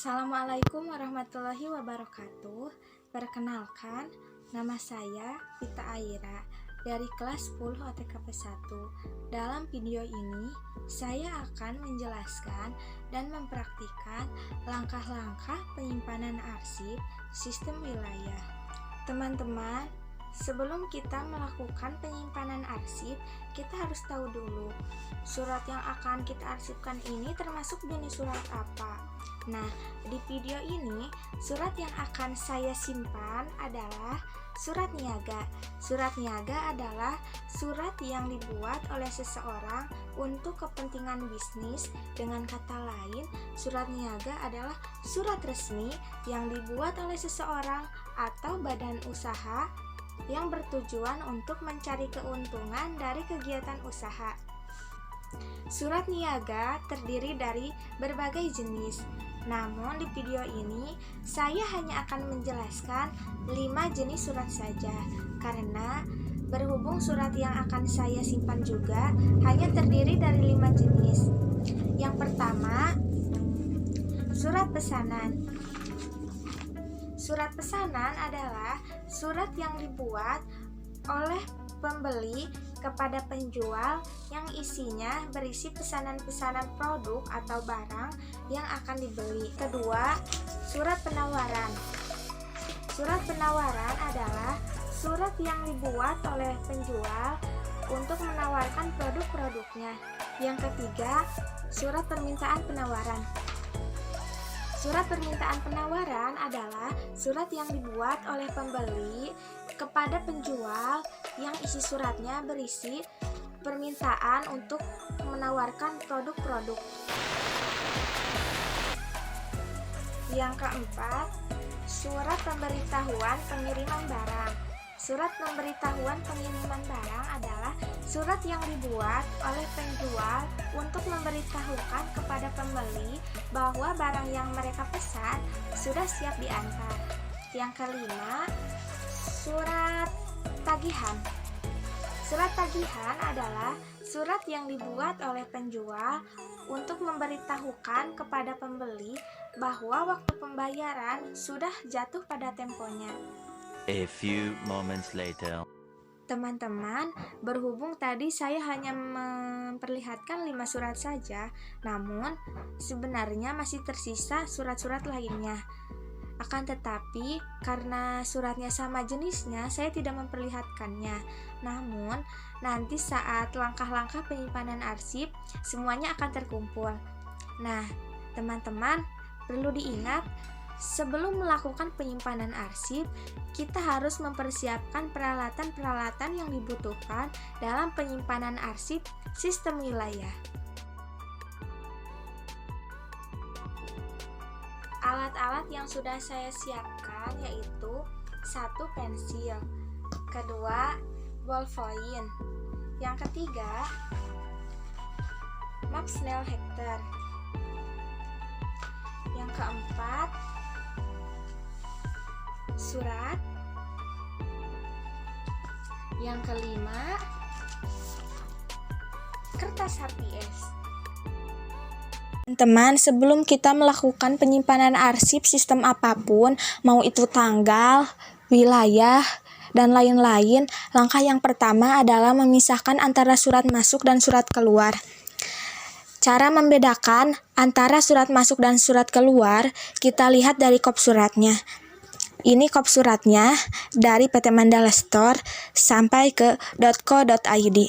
Assalamualaikum warahmatullahi wabarakatuh. Perkenalkan, nama saya Vita Aira dari kelas 10 OTKP 1. Dalam video ini, saya akan menjelaskan dan mempraktikkan langkah-langkah penyimpanan arsip sistem wilayah. Teman-teman, sebelum kita melakukan penyimpanan arsip, kita harus tahu dulu surat yang akan kita arsipkan ini termasuk jenis surat apa. Nah, di video ini surat yang akan saya simpan adalah surat niaga. Surat niaga adalah surat yang dibuat oleh seseorang untuk kepentingan bisnis. Dengan kata lain, surat niaga adalah surat resmi yang dibuat oleh seseorang atau badan usaha yang bertujuan untuk mencari keuntungan dari kegiatan usaha. Surat niaga terdiri dari berbagai jenis. Namun di video ini saya hanya akan menjelaskan 5 jenis surat saja, karena berhubung surat yang akan saya simpan juga hanya terdiri dari 5 jenis. Yang pertama, surat pesanan. Surat pesanan adalah surat yang dibuat oleh pembeli kepada penjual yang isinya berisi pesanan-pesanan produk atau barang yang akan dibeli. Kedua, surat penawaran. Surat penawaran adalah surat yang dibuat oleh penjual untuk menawarkan produk-produknya. Yang ketiga, surat permintaan penawaran. Surat permintaan penawaran adalah surat yang dibuat oleh pembeli kepada penjual yang isi suratnya berisi permintaan untuk menawarkan produk-produk. Yang keempat, surat pemberitahuan pengiriman barang. Surat pemberitahuan pengiriman barang adalah surat yang dibuat oleh penjual untuk memberitahukan kepada pembeli bahwa barang yang mereka pesan sudah siap diantar. Yang kelima, surat tagihan. Surat tagihan adalah surat yang dibuat oleh penjual untuk memberitahukan kepada pembeli bahwa waktu pembayaran sudah jatuh pada temponya. A few moments later. Teman-teman, berhubung tadi saya hanya memperlihatkan 5 surat saja, namun sebenarnya masih tersisa surat-surat lainnya. Akan tetapi, karena suratnya sama jenisnya, saya tidak memperlihatkannya. Namun, nanti saat langkah-langkah penyimpanan arsip, semuanya akan terkumpul. Nah, teman-teman, perlu diingat, sebelum melakukan penyimpanan arsip, kita harus mempersiapkan peralatan-peralatan yang dibutuhkan dalam penyimpanan arsip sistem wilayah. Alat-alat yang sudah saya siapkan yaitu 1. Pensil, kedua ballpoint, yang ketiga map Snell Hector, yang keempat surat, yang kelima kertas HPS. Teman-teman, sebelum kita melakukan penyimpanan arsip sistem apapun, mau itu tanggal, wilayah, dan lain-lain, langkah yang pertama adalah memisahkan antara surat masuk dan surat keluar. Cara membedakan antara surat masuk dan surat keluar, kita lihat dari kop suratnya. Ini kop suratnya dari PT Mandala Store sampai ke .co.id.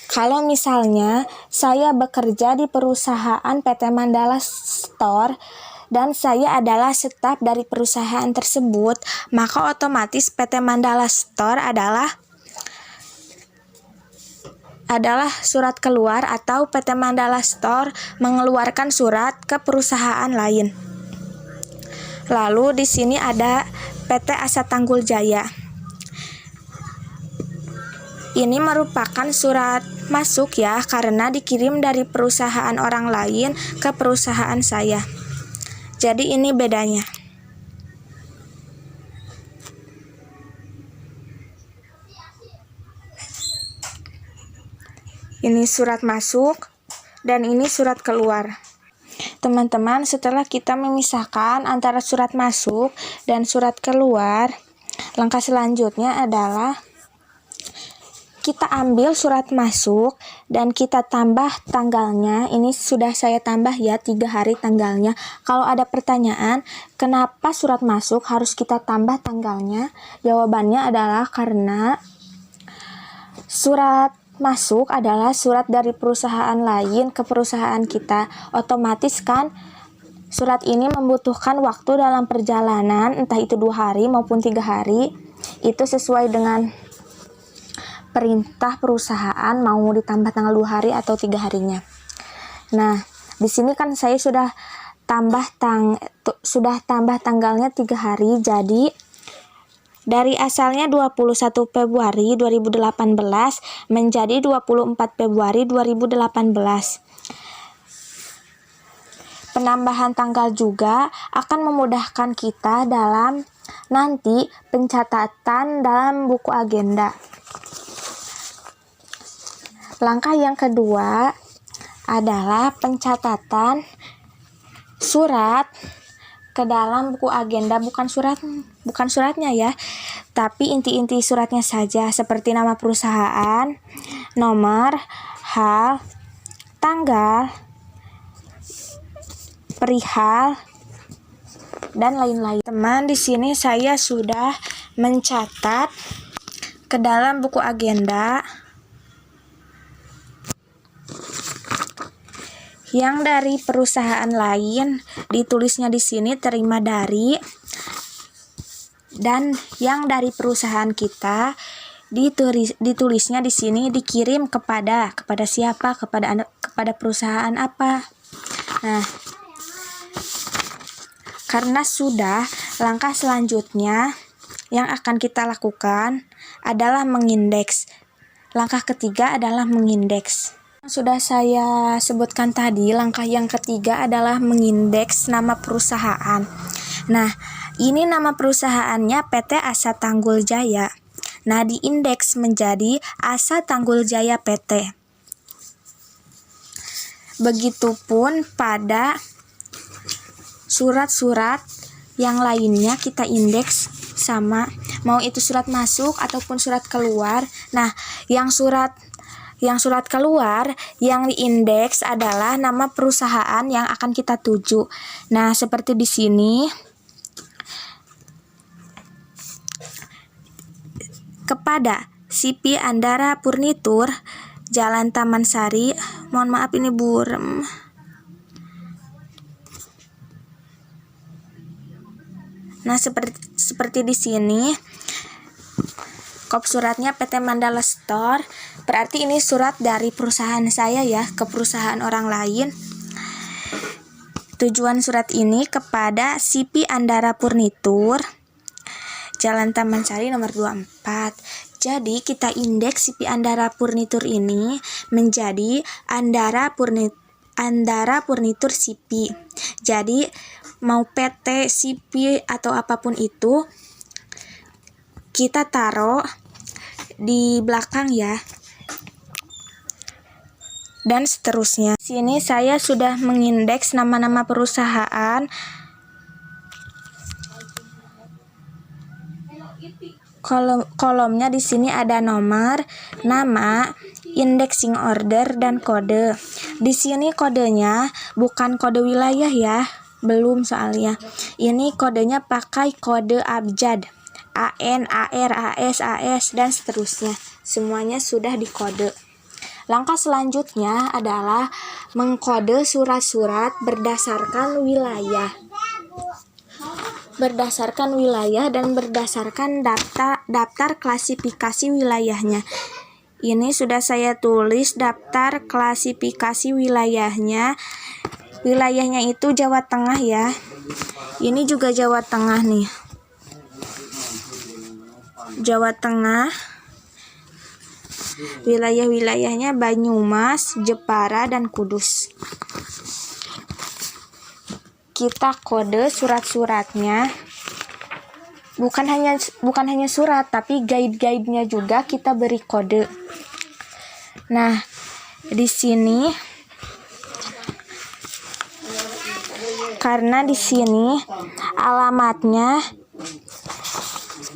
Kalau misalnya saya bekerja di perusahaan PT Mandala Store dan saya adalah staf dari perusahaan tersebut, maka otomatis PT Mandala Store adalah surat keluar atau PT Mandala Store mengeluarkan surat ke perusahaan lain. Lalu di sini ada PT Asa Tanggul Jaya. Ini merupakan surat masuk ya, karena dikirim dari perusahaan orang lain ke perusahaan saya. Jadi ini bedanya. Ini surat masuk, dan ini surat keluar. Teman-teman, setelah kita memisahkan antara surat masuk dan surat keluar, langkah selanjutnya adalah kita ambil surat masuk dan kita tambah tanggalnya. Ini sudah saya tambah ya, 3 hari tanggalnya. Kalau ada pertanyaan, kenapa surat masuk harus kita tambah tanggalnya? Jawabannya adalah karena surat masuk adalah surat dari perusahaan lain ke perusahaan kita. Otomatis kan surat ini membutuhkan waktu dalam perjalanan, entah itu 2 hari maupun 3 hari. Itu sesuai dengan perintah perusahaan mau ditambah tanggal 2 hari atau 3 harinya. Nah, di sini kan saya sudah tambah tanggalnya 3 hari, jadi dari asalnya 21 Februari 2018 menjadi 24 Februari 2018. Penambahan tanggal juga akan memudahkan kita dalam nanti pencatatan dalam buku agenda. Langkah yang kedua adalah pencatatan surat ke dalam buku agenda, bukan suratnya ya, tapi inti-inti suratnya saja, seperti nama perusahaan, nomor, hal, tanggal, perihal, dan lain-lain. Teman, di sini saya sudah mencatat ke dalam buku agenda yang dari perusahaan lain, ditulisnya di sini terima dari, dan yang dari perusahaan kita ditulisnya di sini dikirim kepada siapa, kepada perusahaan apa. Nah, karena sudah, langkah selanjutnya yang akan kita lakukan adalah mengindeks. Langkah ketiga adalah mengindeks. Sudah saya sebutkan tadi, langkah yang ketiga adalah mengindeks nama perusahaan. Nah, ini nama perusahaannya PT Asa Tanggul Jaya. Nah, diindeks menjadi Asa Tanggul Jaya PT. Begitupun pada surat-surat yang lainnya kita indeks sama, mau itu surat masuk ataupun surat keluar. Nah, yang surat keluar yang diindeks adalah nama perusahaan yang akan kita tuju. Nah, seperti di sini, kepada CP Andara Purnitur, Jalan Taman Sari. Mohon maaf ini burem. Nah, seperti di sini. Kop suratnya PT Mandala Store, berarti ini surat dari perusahaan saya ya ke perusahaan orang lain. Tujuan surat ini kepada CP Andara Purnitur, Jalan Taman Sari nomor 24. Jadi kita indeks CP Andara Purnitur ini menjadi Andara Purnitur CP. Jadi mau PT, CP atau apapun itu kita taruh di belakang ya, dan seterusnya. Sini saya sudah mengindeks nama-nama perusahaan. Kolomnya di sini ada nomor, nama, indexing order, dan kode. Di sini kodenya bukan kode wilayah ya, belum soalnya. Ini kodenya pakai kode abjad. AN, AR, AS, AS, dan seterusnya. Semuanya sudah dikode. Langkah selanjutnya adalah mengkode surat-surat berdasarkan wilayah. Berdasarkan wilayah dan berdasarkan daftar klasifikasi wilayahnya. Ini sudah saya tulis daftar klasifikasi wilayahnya. Wilayahnya itu Jawa Tengah ya. Ini juga Jawa Tengah nih. Jawa Tengah, wilayah-wilayahnya Banyumas, Jepara, dan Kudus. Kita kode surat-suratnya, bukan hanya surat, tapi guide-guide-nya juga kita beri kode. Nah, di sini karena di sini alamatnya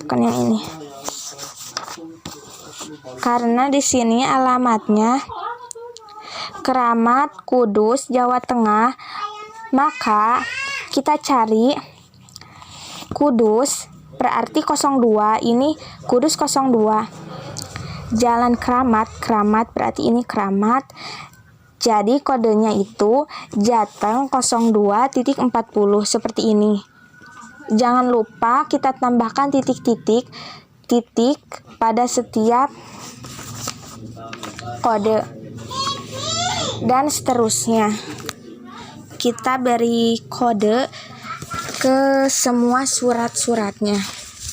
bukan yang ini. Karena di sini alamatnya Keramat, Kudus, Jawa Tengah, maka kita cari Kudus berarti 02, ini Kudus 02. Jalan Keramat berarti ini Keramat. Jadi kodenya itu Jateng 02.40 seperti ini. Jangan lupa kita tambahkan titik pada setiap kode dan seterusnya. Kita beri kode ke semua surat-suratnya.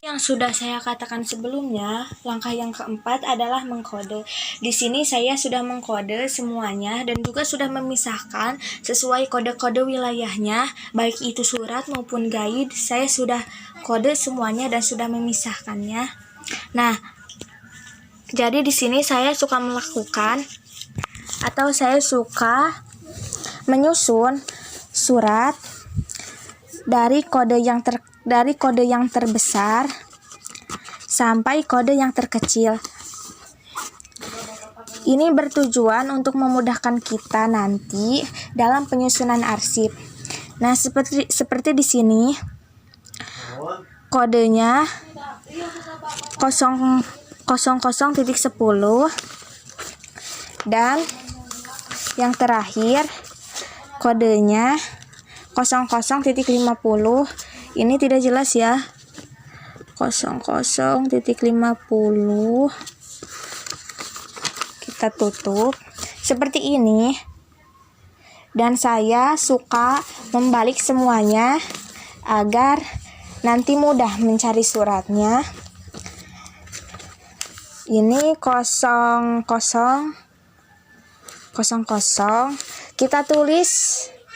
Yang sudah saya katakan sebelumnya, langkah yang keempat adalah mengkode. Di sini saya sudah mengkode semuanya dan juga sudah memisahkan sesuai kode-kode wilayahnya, baik itu surat maupun guide. Saya sudah kode semuanya dan sudah memisahkannya. Nah, jadi di sini saya suka melakukan atau saya suka menyusun surat dari kode yang terbesar sampai kode yang terkecil. Ini bertujuan untuk memudahkan kita nanti dalam penyusunan arsip. Nah, seperti di sini kodenya 00.10 dan yang terakhir kodenya 00.50. Ini tidak jelas ya. 00.50. Kita tutup seperti ini. Dan saya suka membalik semuanya agar nanti mudah mencari suratnya. Ini 00.00. Kita tulis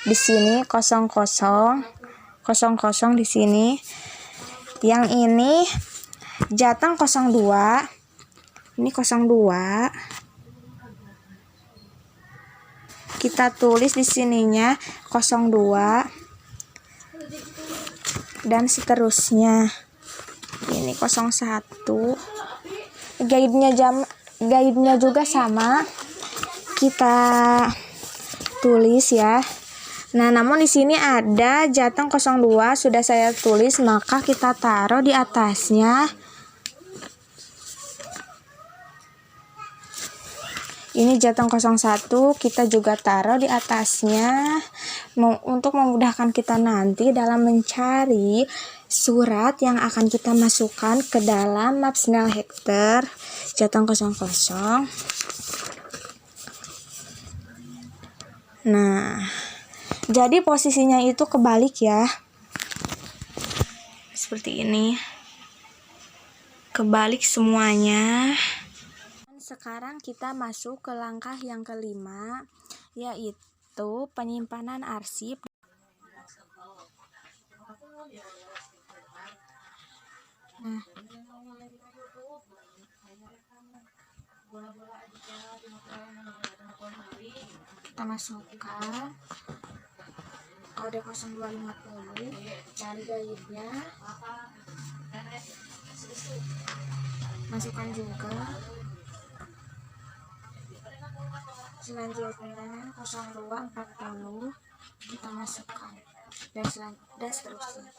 di sini 00.00 di sini. Yang ini Jateng 02. Ini 02. Kita tulis di sininya 02 dan seterusnya. Ini 01. Guide-nya juga sama. Kita tulis ya. Nah, namun di sini ada Jateng 02 sudah saya tulis, maka kita taruh di atasnya. Ini Jateng 01 kita juga taruh di atasnya untuk memudahkan kita nanti dalam mencari surat yang akan kita masukkan ke dalam map Snell Hector Jateng 00. Nah, jadi posisinya itu kebalik ya. Seperti ini. Kebalik semuanya. Sekarang kita masuk ke langkah yang kelima, yaitu penyimpanan arsip. Nah, kita masukkan kode 0250, cari guide-nya, masukkan juga. Selanjutnya 0240 kita masukkan dan seterusnya.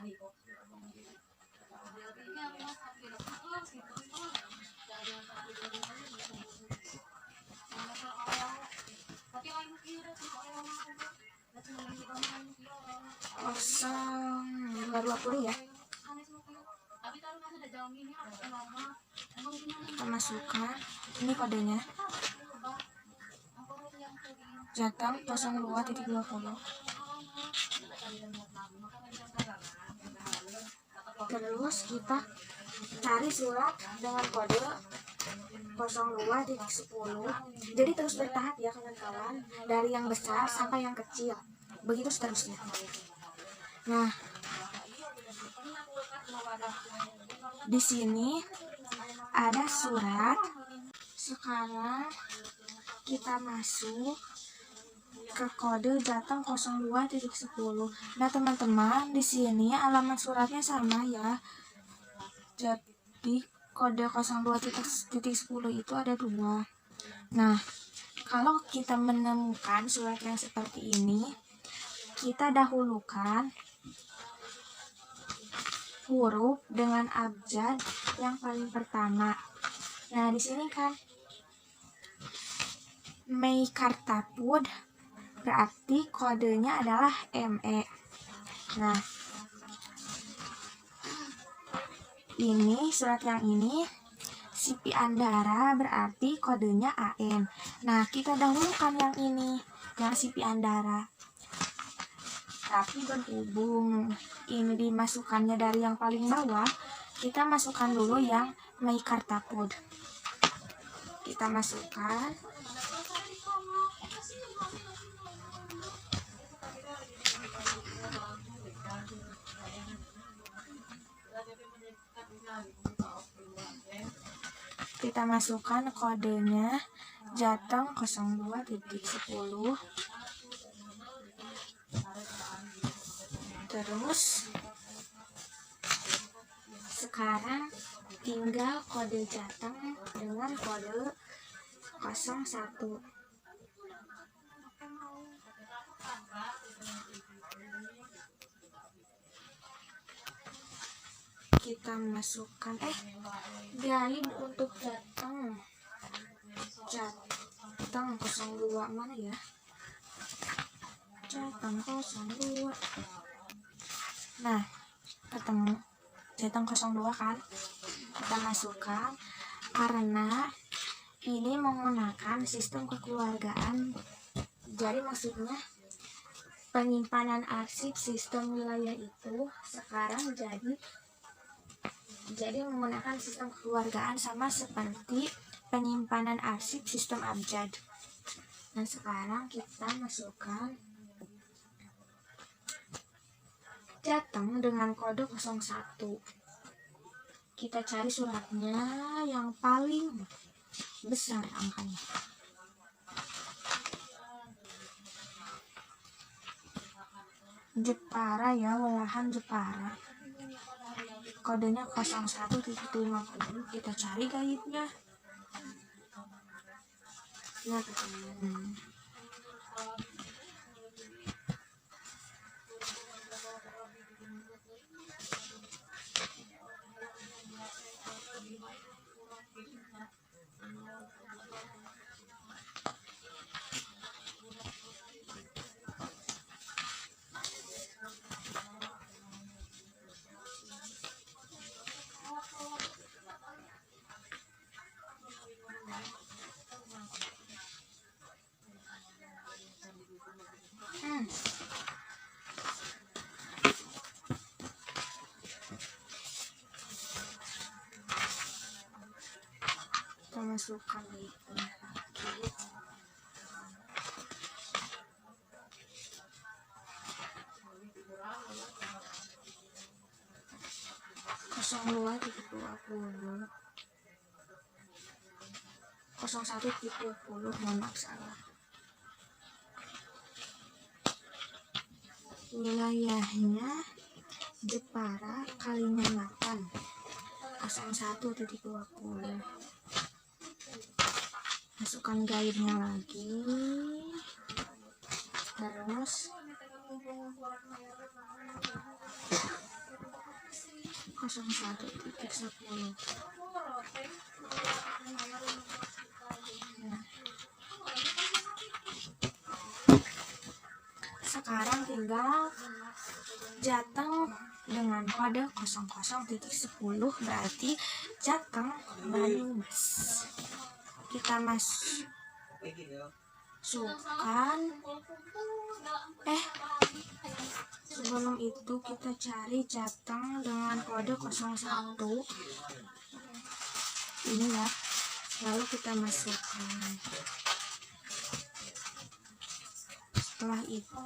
Ya. Kita masukkan ini kodenya Jateng 02.20. Terus kita cari surat dengan kode 02.10. Jadi terus bertahap ya kawan-kawan, dari yang besar sampai yang kecil, begitu seterusnya. Nah, di sini ada surat. Sekarang kita masuk ke kode Jateng 02.10. Nah, teman-teman, di sini alamat suratnya sama ya. Jadi kode 02.10 itu ada 2. Nah, kalau kita menemukan surat yang seperti ini, kita dahulukan huruf dengan abjad yang paling pertama. Nah, di sini kan Meikartapud berarti kodenya adalah ME. Nah, ini surat yang ini Sipi Andara berarti kodenya AM. Nah, kita dahulukan yang ini, yang Sipi Andara. Tapi berhubung ini dimasukkannya dari yang paling bawah, kita masukkan dulu yang Meikartapud. Kita masukkan. Kita masukkan kodenya Jateng 02.10. Terus sekarang tinggal kode Jateng dengan kode 01. Kita masukkan guide untuk Jateng 02 mana ya? Jateng 02. Nah, ketemu Jateng 02 kan? Kita masukkan karena ini menggunakan sistem kekeluargaan. Jadi maksudnya penyimpanan arsip sistem wilayah itu sekarang jadi menggunakan sistem kekeluargaan sama seperti penyimpanan arsip sistem abjad. Nah, sekarang kita masukkan Jateng dengan kode 01. Kita cari suratnya yang paling besar angkanya. Jepara ya, Walahan Jepara. Kodenya 01.50. Kita cari guide-nya. Nah, ketemu. Kita masukkan itu lagi. Dua 20 01.20, mohon maaf salah. Wilayahnya Jepara Kalimantan 01.20. Masukkan guide-nya lagi. Terus 01.10. Sekarang tinggal Jateng dengan kode 00.10 berarti Jateng Banyumas. Kita masukkan sebelum itu kita cari Jateng dengan kode 01 ini ya, lalu kita masukkan. Setelah itu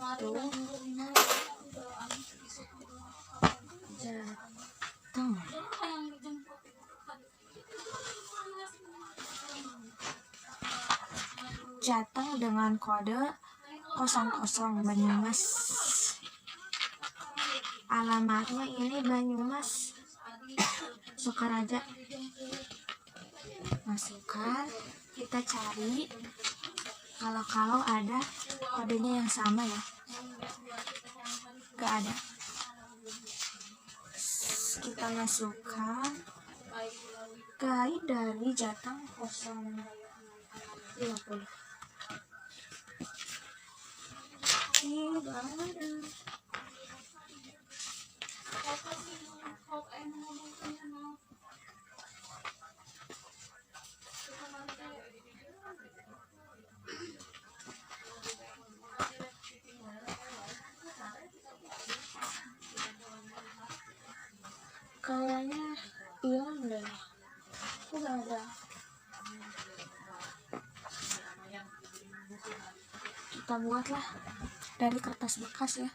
Jateng Jateng dengan kode 00 Banyumas. Alamatnya ini Banyumas, Sokaraja. Masukkan, kita cari. Kalau ada kodenya yang sama ya. Gak ada. Kita masukkan guide dari Jateng 050. Ini gak ada. Kayaknya hilang deh. Udah ada. Kita buatlah dari kertas bekas ya.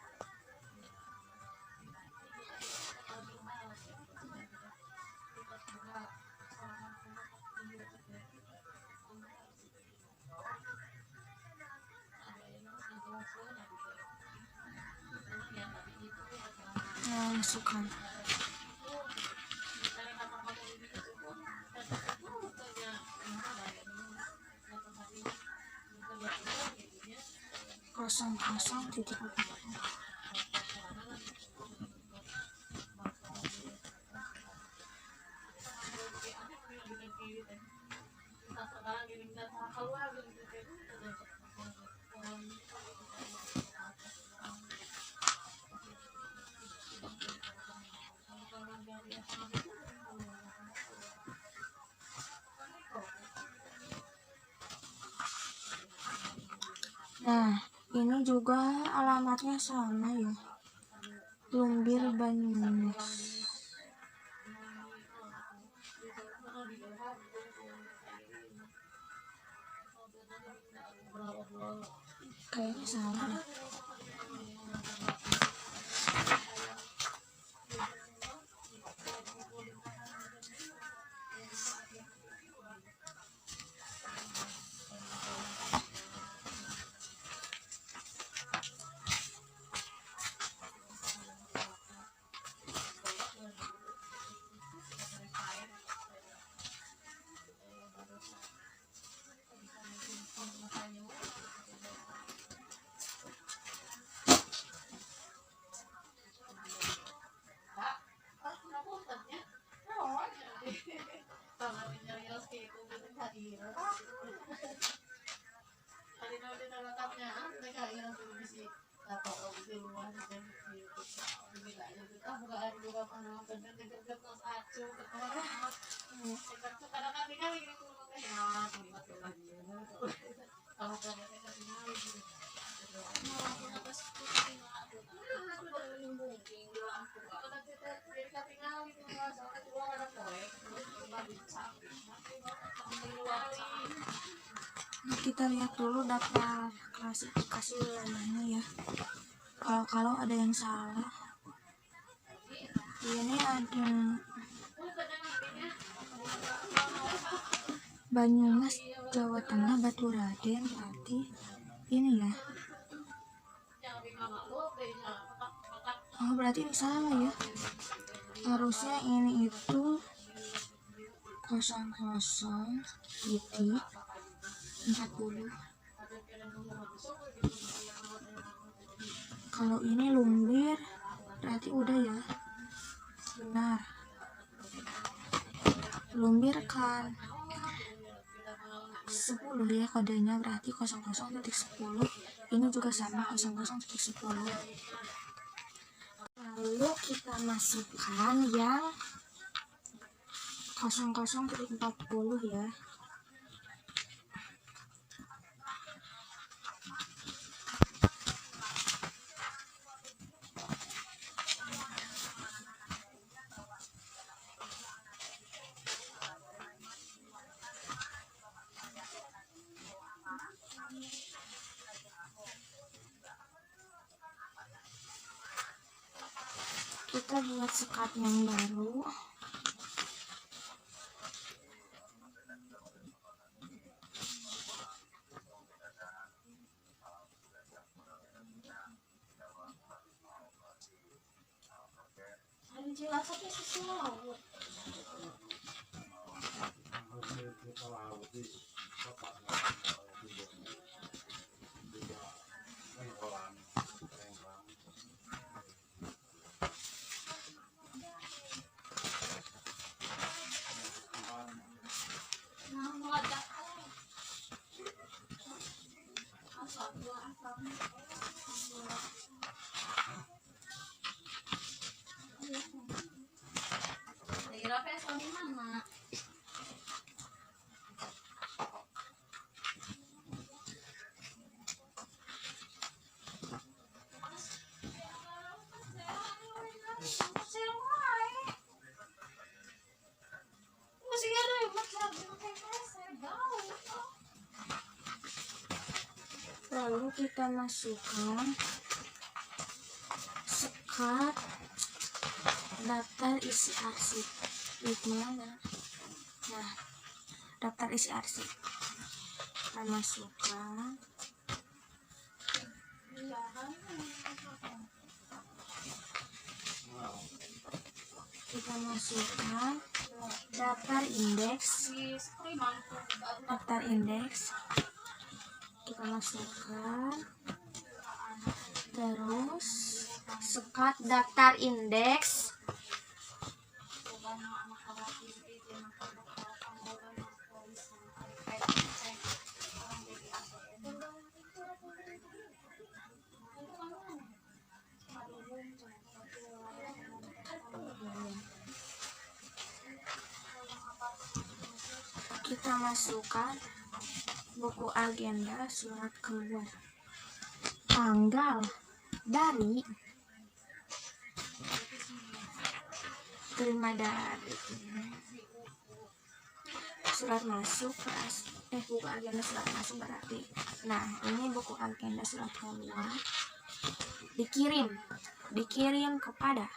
Masukkan. Kosong titik. Nah, ini juga alamatnya sama ya. Lumbir Banyumas. Kayaknya salah deh. Nah, kita lihat dulu daftar klasifikasi wilayahnya ya. Kalau ada yang salah, ini ada Banyumas, Jawa Tengah, Baturaden, Pati. Ini ya. Oh, berarti ini salah ya. Harusnya ini itu 00.40. Kalau ini Lumbir berarti udah ya. Benar. Lumbir kan 10 ya kodenya, berarti 00.10. Ini juga sama 00.10. Lalu kita masukkan yang 00.40 ya. Kita buat sekat yang baru. Lalu kita masukkan sekat daftar isi arsip. Di mana? Nah, daftar isi arsip kita masukkan. Kita masukkan daftar indeks. Kita masukkan, terus sekat daftar indeks. Kita masukkan buku agenda surat keluar, tanggal dari, terima dari, surat masuk, buku agenda surat masuk berarti. Nah, ini buku agenda surat keluar dikirim kepada,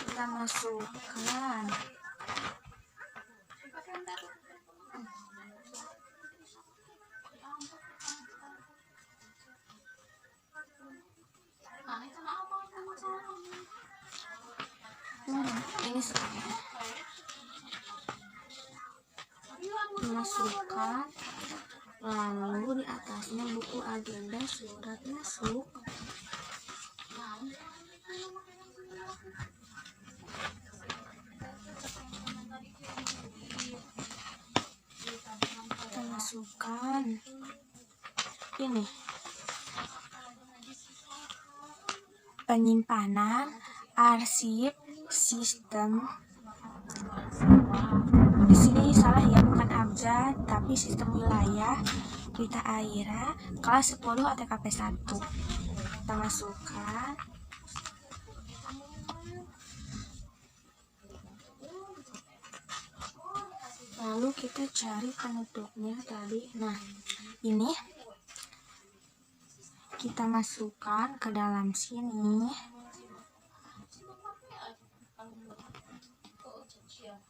kita masukkan. Ini saya masukkan, lalu di atasnya buku agenda surat masuk. Kita masukkan ini, penyimpanan arsip sistem. Di sini salah ya, bukan abjad tapi sistem wilayah Wita Aira kelas 10 ATKP 1. Kita masukkan. Lalu kita cari penutupnya tadi. Nah, ini kita masukkan ke dalam sini.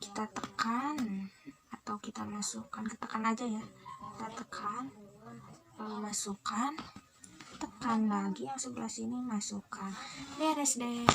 Kita tekan atau kita masukkan, tekan aja ya. Kita tekan, lalu masukkan, tekan lagi yang sebelah sini, masukkan. Beres deh.